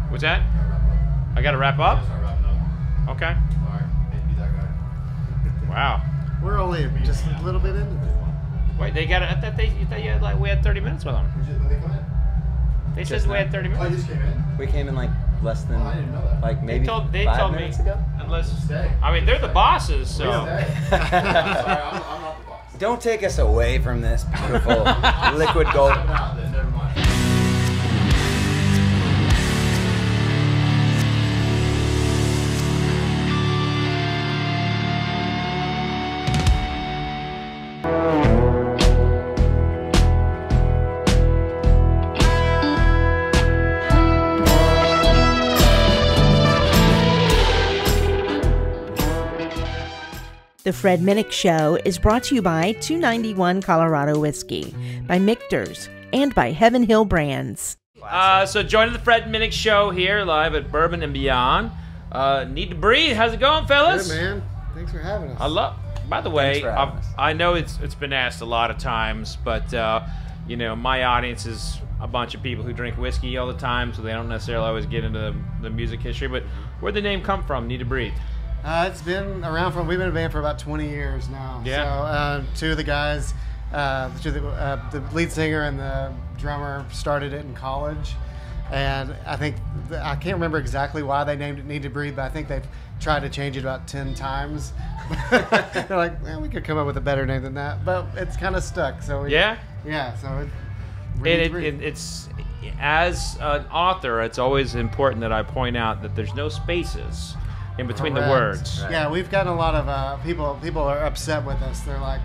What's that? I got to wrap up? Okay. Wow. We're only just a little bit into this. Wait, they got it. I thought we had 30 minutes with them. When they come in? They said we had 30 minutes. Oh, you just came in? We came in like less than, I didn't know that. like maybe They told 5 me minutes ago. Unless Stay. I mean, they're the bosses, so. Sorry, I'm not the boss. Don't take us away from this beautiful liquid gold. Never mind. The Fred Minnick Show is brought to you by 291 Colorado Whiskey, by Michter's, and by Heaven Hill Brands. So joining the Fred Minnick Show here live at Bourbon and Beyond. Need to breathe. How's it going, fellas? Good, man. Thanks for having us. I love. By the way, for having us. I know it's been asked a lot of times, but you know, my audience is a bunch of people who drink whiskey all the time, so they don't necessarily always get into the music history. But where'd the name come from? Need to breathe. It's been around we've been a band for about 20 years now. Yeah. So two of the guys, the lead singer and the drummer started it in college. And I can't remember exactly why they named it Need to Breathe, but I think they've tried to change it about 10 times. They're like, well, we could come up with a better name than that. But it's kind of stuck. So Yeah? Yeah, so It's as an author, it's always important that I point out that there's no spaces in between the Correct. words. Right. Yeah, we've gotten a lot of people are upset with us. They're like,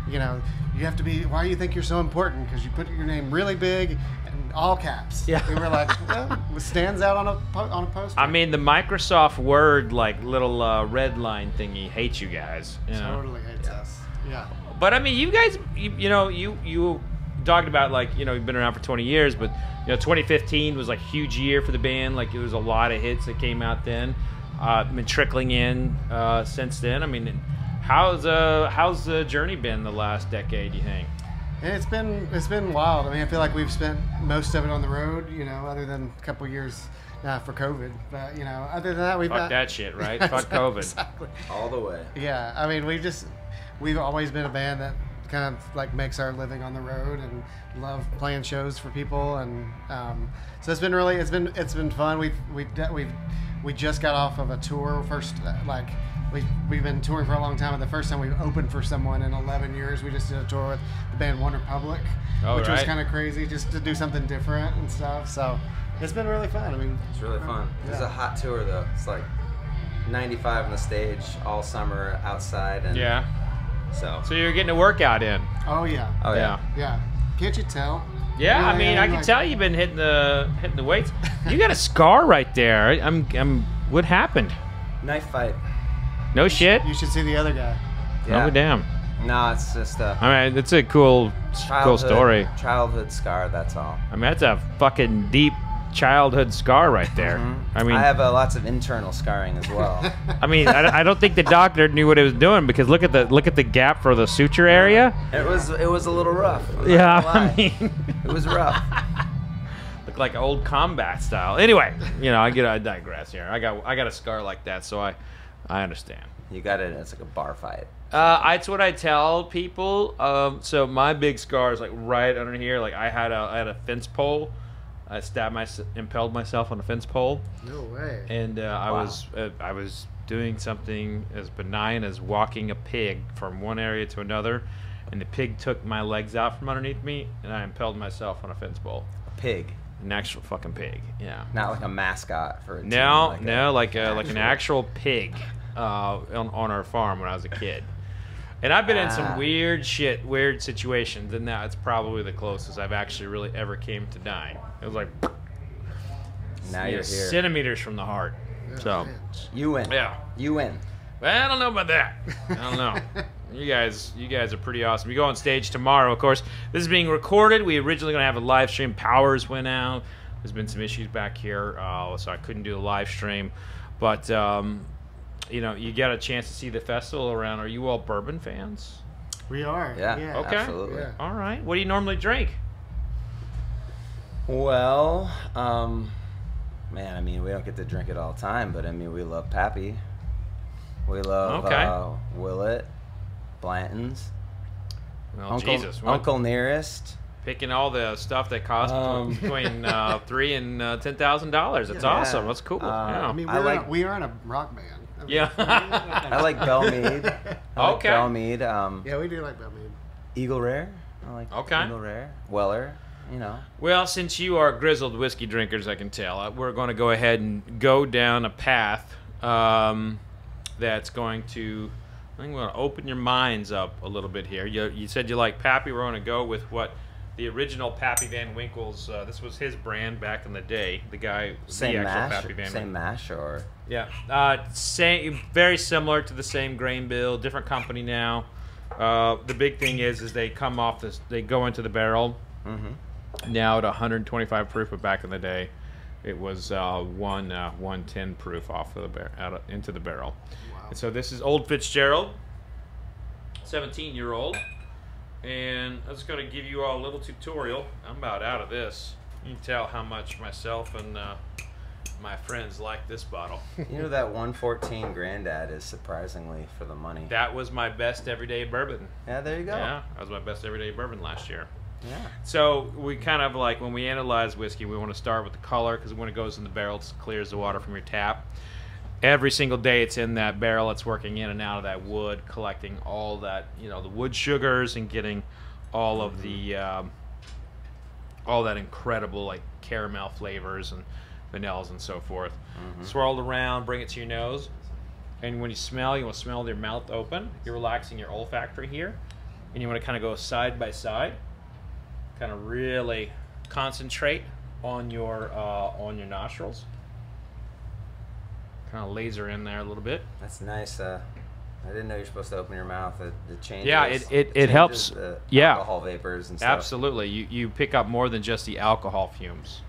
you know, you have to be, why do you think you're so important? Because you put your name really big and all caps. Yeah. And we're like, well, it stands out on a poster. I mean, the Microsoft Word, like, little red line thingy hates you guys. You know? Totally hates us. Yeah. But, I mean, you guys, you talked about, like, you know, you've been around for 20 years, but, you know, 2015 was, like, a huge year for the band. Like, it was a lot of hits that came out then. Been trickling in since then. I mean, how's the journey been the last decade, you think? And it's been wild. I mean, I feel like we've spent most of it on the road, you know, other than a couple years for COVID. But, you know, other than that, Fuck that shit, right? Fuck COVID. Exactly. All the way. Yeah, I mean, we've always been a band that kind of like makes our living on the road and love playing shows for people, and so it's been fun. We just got off of a tour first, like we've been touring for a long time, and the first time we've opened for someone in 11 years, we just did a tour with the band One Republic, which was kind of crazy, just to do something different and stuff. So it's been really fun. I mean, It's really fun. Yeah. It's a hot tour though. It's like 95 on the stage all summer outside, and Yeah. So you're getting a workout in. oh yeah, oh yeah. yeah. Can't you tell? Yeah, I Really, mean, I can like- tell you've been hitting the weights. You got a scar right there. What happened? Knife fight. No shit. You should see the other guy. Yeah. Oh damn. No, it's just a I mean, it's a cool story. Childhood scar. That's all. I mean, that's a fucking deep childhood scar right there. I mean, I have lots of internal scarring as well. I mean, I don't think the doctor knew what he was doing, because look at the gap for the suture area. It was a little rough. I'm not Yeah, gonna lie. I mean, It was rough. look like old combat style. Anyway, you know, I digress here. I got a scar like that, so I understand. You got it. It's like a bar fight. That's what I tell people. So my big scar is like right under here. Like I had a fence pole. I impaled myself on a fence pole. No way. And Wow. I was doing something as benign as walking a pig from one area to another, and the pig took my legs out from underneath me, and I impaled myself on a fence pole. A pig, An actual fucking pig. Yeah. not like a mascot for a team, Like an actual pig on our farm when I was a kid. And I've been in some weird situations, and that's probably the closest I've actually really ever came to dying. It was like Now you're here. centimeters from the heart. So You win. yeah. You win. Well, I don't know about that. I don't know. You guys are pretty awesome. You go on stage tomorrow, of course. This is being recorded. We originally going to have a live stream. Powers went out. There's been some issues back here, so I couldn't do the live stream. But you know, you got a chance to see the festival around. Are you all bourbon fans? We are. Yeah. Okay. Absolutely. Yeah. All right. What do you normally drink? Well, Man, I mean, we don't get to drink it all the time, but I mean, we love Pappy. We love Willet, Blanton's. Well, Jesus. Uncle Nearest. Picking all the stuff that costs between $3,000 and $10,000. It's awesome. That's cool. Yeah. I mean, we are in a rock band. I mean, Yeah. I like Bellmead. Okay. Bellmead. Yeah, we do like Bellmead. Eagle Rare. I like Eagle Rare. Weller. You know. Well, since you are grizzled whiskey drinkers, I can tell, we're going to go ahead and go down a path that's going to, I think we're going to open your minds up a little bit here. You said you like Pappy. We're going to go with what the original Pappy Van Winkle's, this was his brand back in the day. The guy, same the actual mash, Pappy Van same Winkle. mash, or same, very similar to the same grain bill, different company now. The big thing is they come off this, they go into the barrel. Now at 125 proof, but back in the day, it was 110 proof off of the into the barrel. Wow. And so this is Old Fitzgerald, 17-year-old, and I'm just going to give you all a little tutorial. I'm about out of this. You can tell how much myself and my friends like this bottle. You know that 114 Grandad is surprisingly for the money. That was my best everyday bourbon. Yeah, there you go. Yeah, that was my best everyday bourbon last year. Yeah. So we kind of like, when we analyze whiskey, we want to start with the color, because when it goes in the barrel, it clears the water from your tap. Every single day it's in that barrel, it's working in and out of that wood, collecting all that, you know, the wood sugars, and getting all of the all that incredible like caramel flavors and vanillas and so forth. Swirl it around, bring it to your nose, and when you smell, you want to smell with your mouth open. You're relaxing your olfactory here, and you want to kind of go side by side. Kind of really concentrate on your nostrils. Kind of laser in there a little bit. That's nice. I didn't know you're supposed to open your mouth. It changes. Yeah, it changes helps. The Yeah, alcohol vapors and stuff. Absolutely. You pick up more than just the alcohol fumes.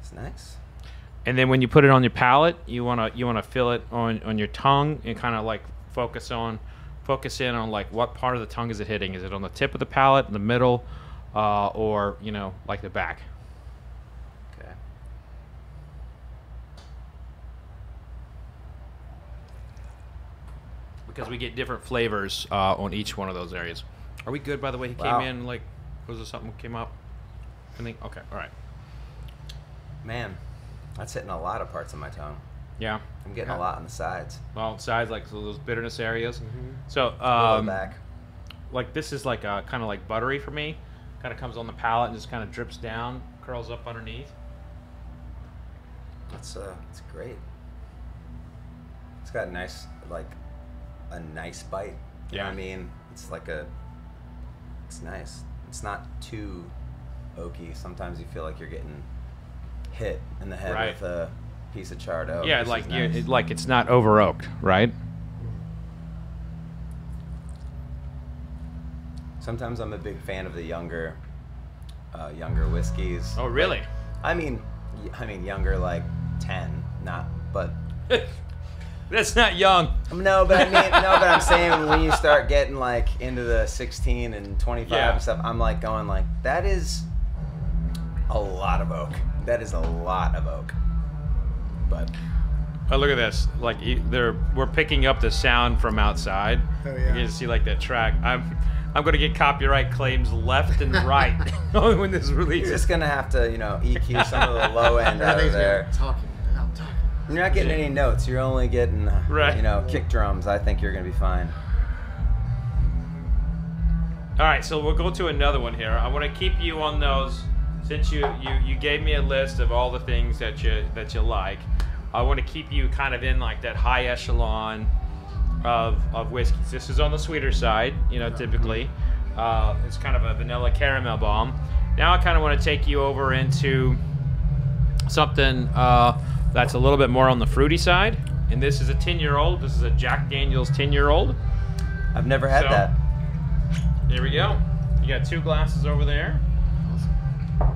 It's nice. And then when you put it on your palate, you wanna feel it on your tongue and kind of like focus in on like what part of the tongue is it hitting? Is it on the tip of the palate, in the middle, or you know, like the back? Okay. Because we get different flavors on each one of those areas. Are we good, by the way? He Wow. came in like, was there something that came up? I think, okay, all right. Man, that's hitting a lot of parts of my tongue. Yeah. I'm getting a lot on the sides. Well, sides, like so those bitterness areas. So, A little back. like this is like kind of like buttery for me. Kind of comes on the palate and just kind of drips down, curls up underneath. It's great. It's got a nice bite. You know what I mean? It's like it's nice. It's not too oaky. Sometimes you feel like you're getting hit in the head with a piece of charred oak. Yeah, This like is nice. it's not over oaked, right? Sometimes I'm a big fan of the younger whiskeys. Oh, really? I mean younger, like 10, but That's not young. no, but I'm saying when you start getting like into the 16 and 25 and stuff, I'm like going like, that is a lot of oak. That is a lot of oak. But Oh, look at this! Like we're picking up the sound from outside. Oh, yeah. You can see like that track. I'm gonna get copyright claims left and right when this you're releases. just gonna have to, EQ some of the low end out of there. Talking. You're not getting any notes. You're only getting, kick drums. I think you're gonna be fine. All right, so we'll go to another one here. I want to keep you on those, since you gave me a list of all the things that you like. I want to keep you kind of in like that high echelon of whiskeys. This is on the sweeter side, typically. It's kind of a vanilla caramel bomb. Now I kind of want to take you over into something that's a little bit more on the fruity side. And this is a 10-year-old. This is a Jack Daniel's 10-year-old. I've never had that. Here we go. You got 2 glasses over there. Fill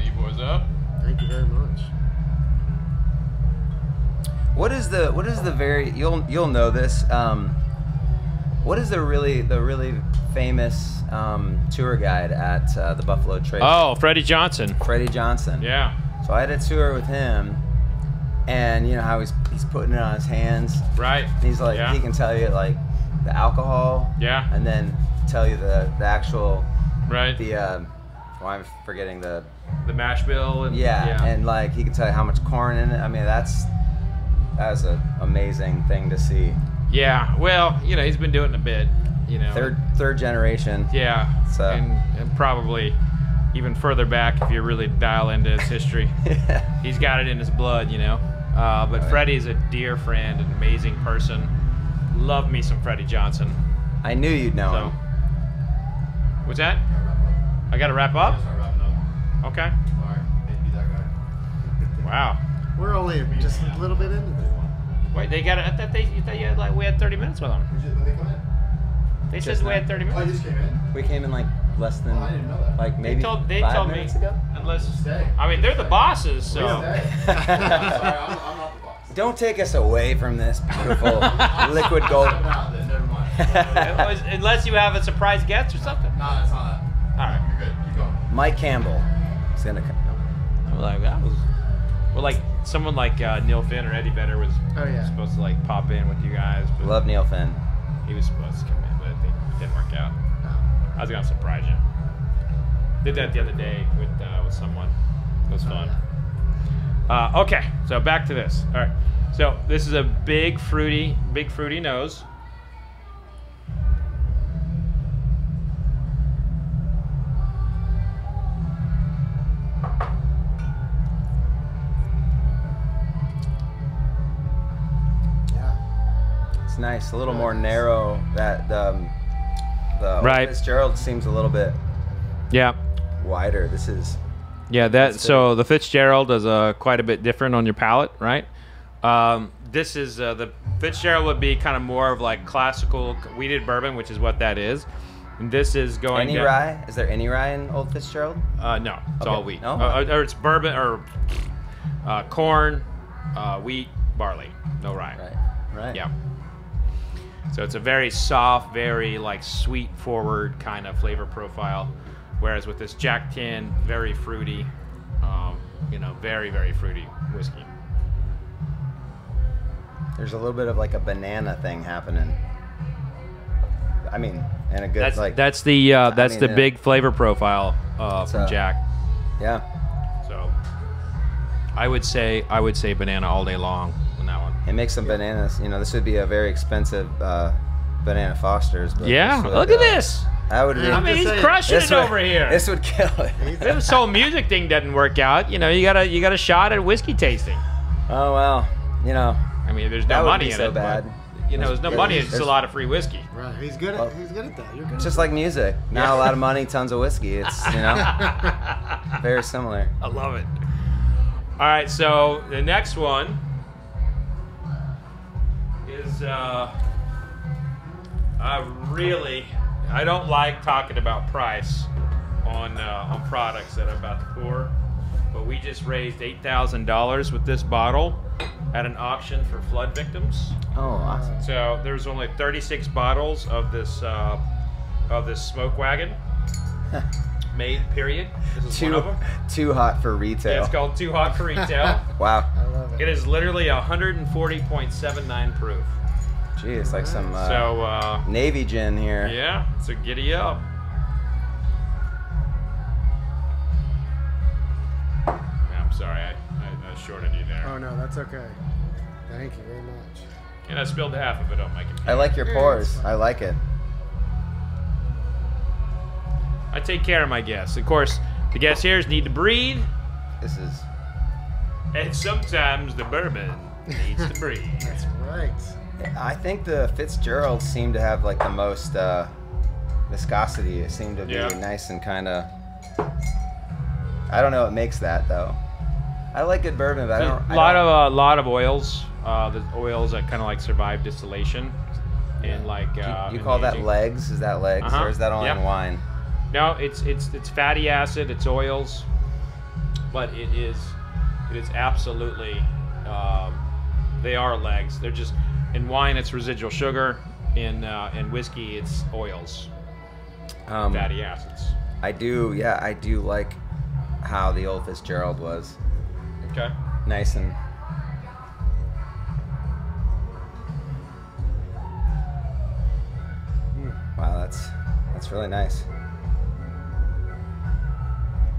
you boys up. Thank you very much. What is the very, you'll know this, what is the really famous tour guide at the Buffalo Trace. Oh, Freddie Johnson. Freddie Johnson. Yeah. So I had a tour with him, and you know how he's putting it on his hands. Right. He's like, he can tell you like the alcohol. Yeah. And then tell you the actual. Right. I'm forgetting the mash bill. And, and like he can tell you how much corn in it. I mean, that's an amazing thing to see. Yeah. Well, you know, he's been doing it a bit. You know. Third generation. Yeah. So. And probably even further back if you really dial into his history. Yeah. He's got it in his blood, you know. But right. Freddie's a dear friend, an amazing person. Love me some Freddie Johnson. I knew you'd know him. What's that? I got to wrap up? Okay. Alright, be that guy. Wow. We're only just a little bit into this. Wait, they got it. I thought we had 30 minutes with them. When they come in? They said we had 30 minutes. Oh, you just came in? We came in like less than, I didn't know that. like maybe they 5 told minutes me, ago. Unless, Stay. I mean, they're the bosses, so. Stay. I'm sorry, I'm not the boss. Don't take us away from this beautiful liquid gold. Never mind. Unless you have a surprise guest or something. No, it's not that. All right. You're good. Keep going. Mike Campbell is gonna come. I'm like, well, like someone like Neil Finn or Eddie Vedder was supposed to like pop in with you guys. But Love Neil Finn. he was supposed to come in, but I think it didn't work out. I was gonna surprise you. Did that the other day with someone. It was fun. Okay, so back to this. All right, so this is a big fruity nose. It's nice, a little more narrow. That the Right. Fitzgerald seems a little bit Yeah. wider. This is So the Fitzgerald is quite a bit different on your palate, right? This is the Fitzgerald would be kind of more of like classical wheated bourbon, which is what that is. And this is going any rye. Is there any rye in Old Fitzgerald? No, it's all wheat. No? Or it's bourbon or corn, wheat, barley, no rye. Right. Yeah. So it's a very soft, very like sweet forward kind of flavor profile. Whereas with this Jack 10, very fruity, very, very fruity whiskey. There's a little bit of like a banana thing happening. I mean, and a good that's the big flavor profile from Jack. Yeah. So I would say banana all day long on that one. It makes some bananas. You know, this would be a very expensive banana Foster's. But yeah, look at this. That would be. I mean, he's crushing it over here. This would kill it. If this whole music thing doesn't work out, you got a shot at whiskey tasting. Oh well, I mean, there's no money in so it. bad. But, there's no money. It's just a lot of free whiskey. Right. He's good at that. You're good. It's just like music. Not a lot of money, tons of whiskey. It's very similar. I love it. All right, so the next one is I don't like talking about price on products that I'm about to pour, but we just raised $8,000 with this bottle at an auction for flood victims. Oh, awesome. So there's only 36 bottles of this smoke wagon made. Period. This is one of them. Too hot for retail. Yeah, it's called Too Hot for Retail. Wow. I love it. It is literally 140.79 proof. Gee, it's like some Navy gin here. Yeah, so giddy up. I'm sorry, I shorted you there. Oh no, that's okay. Thank you very much. And I spilled half of it on my computer. I like your pours. I like it. I take care of my guests. Of course, the guests here need to breathe. This is. And sometimes the bourbon needs to breathe. That's right. I think the Fitzgerald seem to have like the most viscosity. It seemed to be nice and kind of. I don't know what makes that though. I like good bourbon, but A lot of oils. The oils that kind of like survive distillation, and like. You call that legs? Is that legs, or is that only in wine? No, it's fatty acid. It's oils, but it is absolutely. They are legs. They're just in wine. It's residual sugar. In whiskey, it's oils. fatty acids. I do like how the old Fitzgerald was. Okay. Nice and... Wow, that's really nice.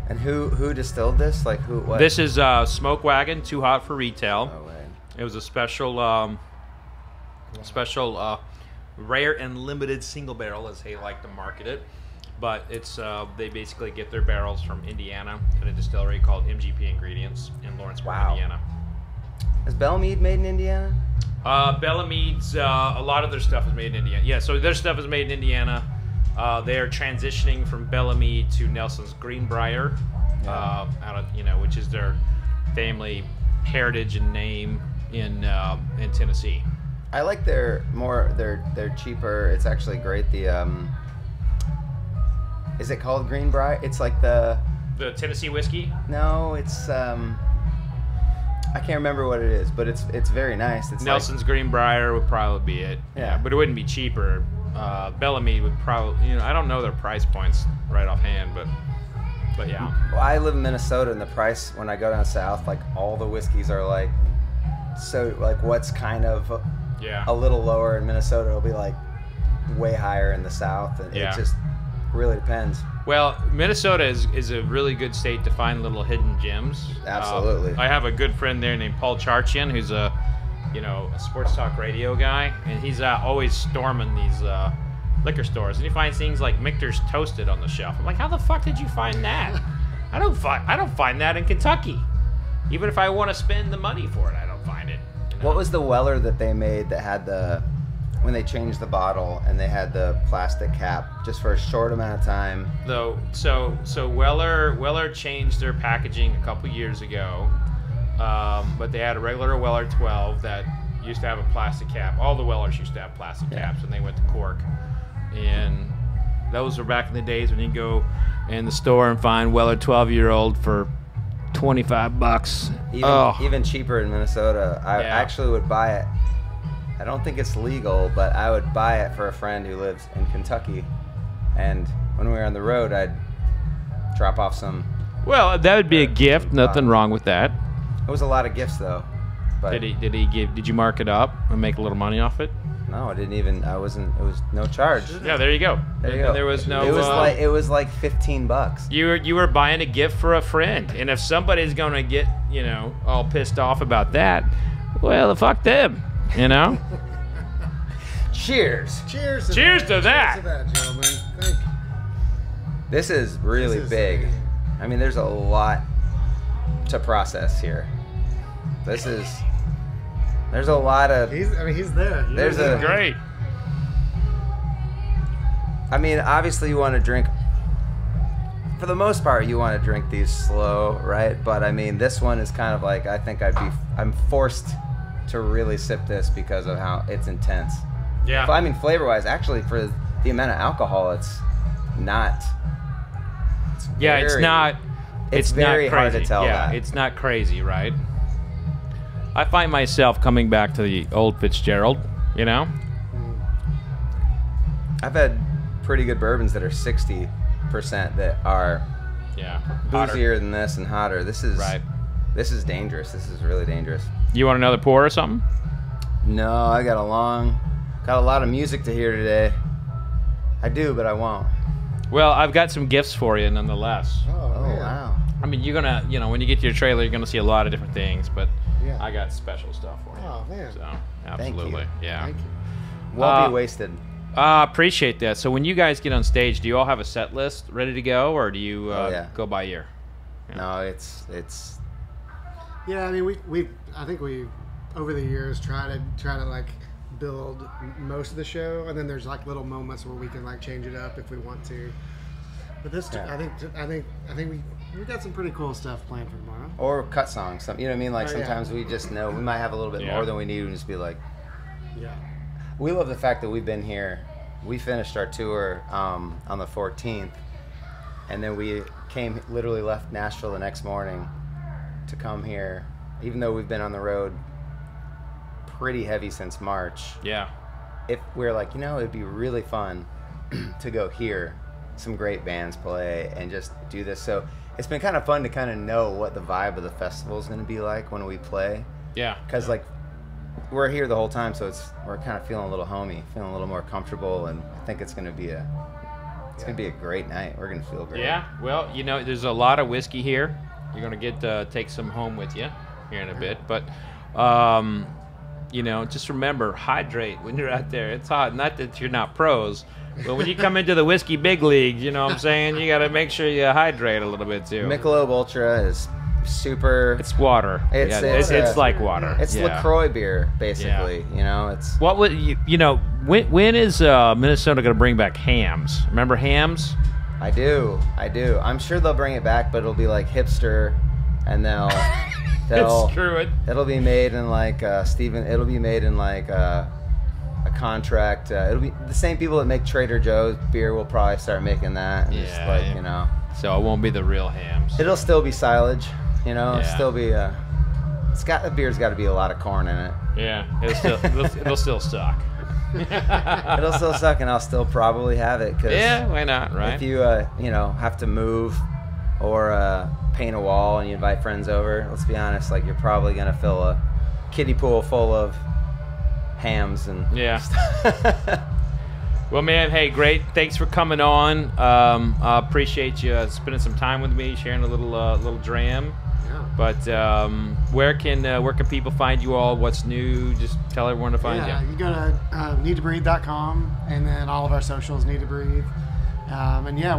And who distilled this? Like who? What? This is Smoke Wagon, Too Hot for Retail. Oh, way. It was a special, rare and limited single barrel, as they like to market it. But it's they basically get their barrels from Indiana at a distillery called MGP Ingredients in Lawrenceburg, Indiana. Is Belmead made in Indiana? Bellamy's, a lot of their stuff is made in Indiana. Yeah, so their stuff is made in Indiana. They are transitioning from Bellamy's to Nelson's Greenbrier, out of which is their family heritage and name in Tennessee. I like their cheaper. It's actually great. The is it called Greenbrier? It's like the Tennessee whiskey. No, it's I can't remember what it is, but it's very nice. It's Nelson's Greenbrier would probably be it. Yeah. But it wouldn't be cheaper. Bellamy would probably, I don't know their price points right offhand, but yeah. Well, I live in Minnesota, and the price when I go down south, like all the whiskeys are like, so like what's kind of a little lower in Minnesota will be like way higher in the south, and it just really depends. Well, Minnesota is a really good state to find little hidden gems. Absolutely. I have a good friend there named Paul Charchian, who's a sports talk radio guy, and he's always storming these liquor stores, and he finds things like Michter's Toasted on the shelf. I'm like, how the fuck did you find that? I don't find that in Kentucky. Even if I want to spend the money for it, I don't find it. What was the Weller that they made that had when they changed the bottle and they had the plastic cap just for a short amount of time? So Weller changed their packaging a couple years ago, but they had a regular Weller 12 that used to have a plastic cap. All the Wellers used to have plastic caps, and they went to cork. And those were back in the days when you go in the store and find Weller 12-year-old for $25. Even cheaper in Minnesota. I actually would buy it. I don't think it's legal, but I would buy it for a friend who lives in Kentucky. And when we were on the road, I'd drop off some. Well, that would be a gift. Nothing wrong with that. It was a lot of gifts, though. But Did you mark it up and make a little money off it? No, I didn't even. I wasn't. It was no charge. Yeah, there you go. There was no. It was like $15. You were buying a gift for a friend, and if somebody's gonna get all pissed off about that, well, fuck them. Cheers. Cheers to that. Cheers to that, gentlemen. Thank you. This is really big. I mean, there's a lot to process here. There's a lot of. He's there. Great. I mean, obviously you want to drink. For the most part, you want to drink these slow, right? But I mean, this one is kind of like I'm forced to really sip this because of how it's intense. Yeah. But I mean, flavor-wise, actually, for the amount of alcohol, it's not. It's very hard to tell. Yeah, it's not crazy, right? I find myself coming back to the old Fitzgerald. I've had pretty good bourbons that are 60% that are boozier than this and hotter. This is dangerous. This is really dangerous. You want another pour or something? No, I got a lot of music to hear today. I do, but I won't. Well, I've got some gifts for you nonetheless. Oh wow. I mean, you're gonna, when you get to your trailer, you're gonna see a lot of different things, but I got special stuff for you. Oh man. So, absolutely. Thank you. Yeah. Thank you. Won't be wasted. Appreciate that. So when you guys get on stage, do you all have a set list ready to go, or do you go by ear? Yeah. No, it's. Yeah, I mean, I think we over the years try to like build most of the show, and then there's like little moments where we can like change it up if we want to. But this, I think we got some pretty cool stuff planned for tomorrow. Or cut songs, you know what I mean? Like sometimes we just know we might have a little bit more than we need, and just be like, We love the fact that we've been here. We finished our tour on the 14th, and then we literally left Nashville the next morning to come here, even though we've been on the road pretty heavy since March. Yeah. If we're like, it'd be really fun to go here some great bands play and just do this. So it's been kind of fun to kind of know what the vibe of the festival is going to be like when we play. Yeah. Because like we're here the whole time, so we're kind of feeling a little homey, feeling a little more comfortable, and I think it's going to be a great night. We're going to feel great. Yeah. Well, you know, there's a lot of whiskey here. You're going to get take some home with you here in a bit, but you know, just remember, hydrate when you're out there. It's hot. Not that you're not pros, but when you come into the whiskey big leagues, you know what I'm saying? You got to make sure you hydrate a little bit too. Michelob Ultra is super. It's water. It's like water. It's LaCroix beer, basically. You know, it's. What would you know? When is Minnesota going to bring back hams? Remember hams? I do. I'm sure they'll bring it back, but it'll be like hipster, and they'll screw it. It'll be made in like It'll be made in like a contract. It'll be the same people that make Trader Joe's beer will probably start making that. And just like, you know. So it won't be the real hams. It'll still be silage. You know, Yeah. It'll still be the beer's got to be a lot of corn in it. Yeah, it'll still suck. It'll still suck, and I'll still probably have it. Cause Yeah, why not, right? if you you know, have to move or paint a wall and you invite friends over, let's be honest, like you're probably gonna fill a kiddie pool full of hams and Yeah. Well, man, hey, great. Thanks for coming on. I appreciate you spending some time with me, sharing a little dram. Yeah. But where can people find you all? What's new? Just tell everyone to find Yeah, you. you go to need.to.breathe.com, and then all of our socials, Need to Breathe. And yeah,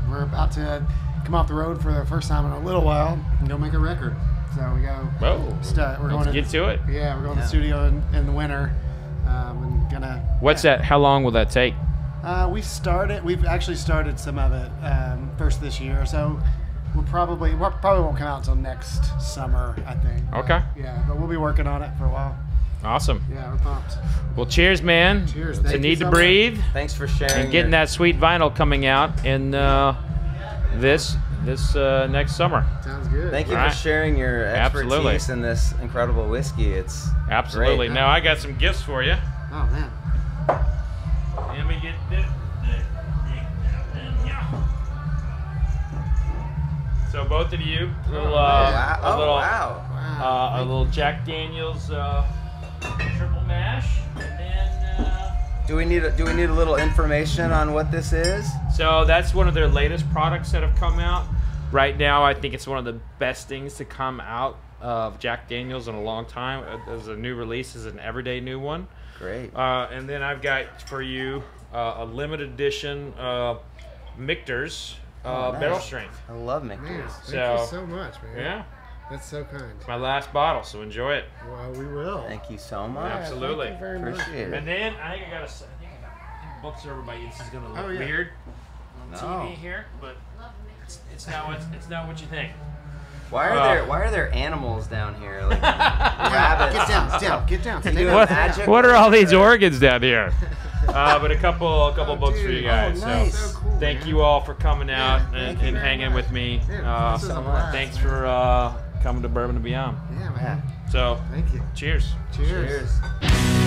we're about to come off the road for the first time in a little while and go make a record. So we go. Whoa. We're Let's get to it. Yeah, we're going to the studio in the winter. And gonna. What's that? How long will that take? We've actually started some of it first this year. So we probably won't come out until next summer, I think. Okay. Yeah, but we'll be working on it for a while. Awesome. Yeah, we're pumped. Well, cheers, man. Cheers. To Thank you Need so to much. Breathe Thanks for sharing. and getting that sweet vinyl coming out in this next summer. Sounds good. Thank you Right. for sharing your expertise Absolutely. in this incredible whiskey. It's Absolutely. great. Now I got some gifts for you. Oh man. Let me get this. So both of you, Wow. a little Jack Daniel's triple mash, and then. Do we need a little information on what this is? So that's one of their latest products that have come out. Right now, I think it's one of the best things to come out of Jack Daniel's in a long time. As a new release, is an everyday new one. Great. And then I've got for you a limited edition Michter's nice. barrel strength. I love Man, Michter's. thank So- you so much, man. Yeah, That's so kind. it's my last bottle, so enjoy it. Well, we will. Thank you so much. Absolutely. Thank you very much. Appreciate it. And then I think I got books over by you. This is gonna look Oh, yeah. weird on No. TV here, but it's not what you think. Why are there animals down here? Like rabbits. Get down. Get down. You Stay doing down. What, magic? what are all these organs down here? But a couple books for you dude. guys. Oh, nice. So So cool, thank man. you all for coming out and thank you very hanging much. with me. Yeah, this was a blast, Thanks man. for coming to Bourbon Beyond. Yeah, man. So Thank you. cheers. Cheers. Cheers.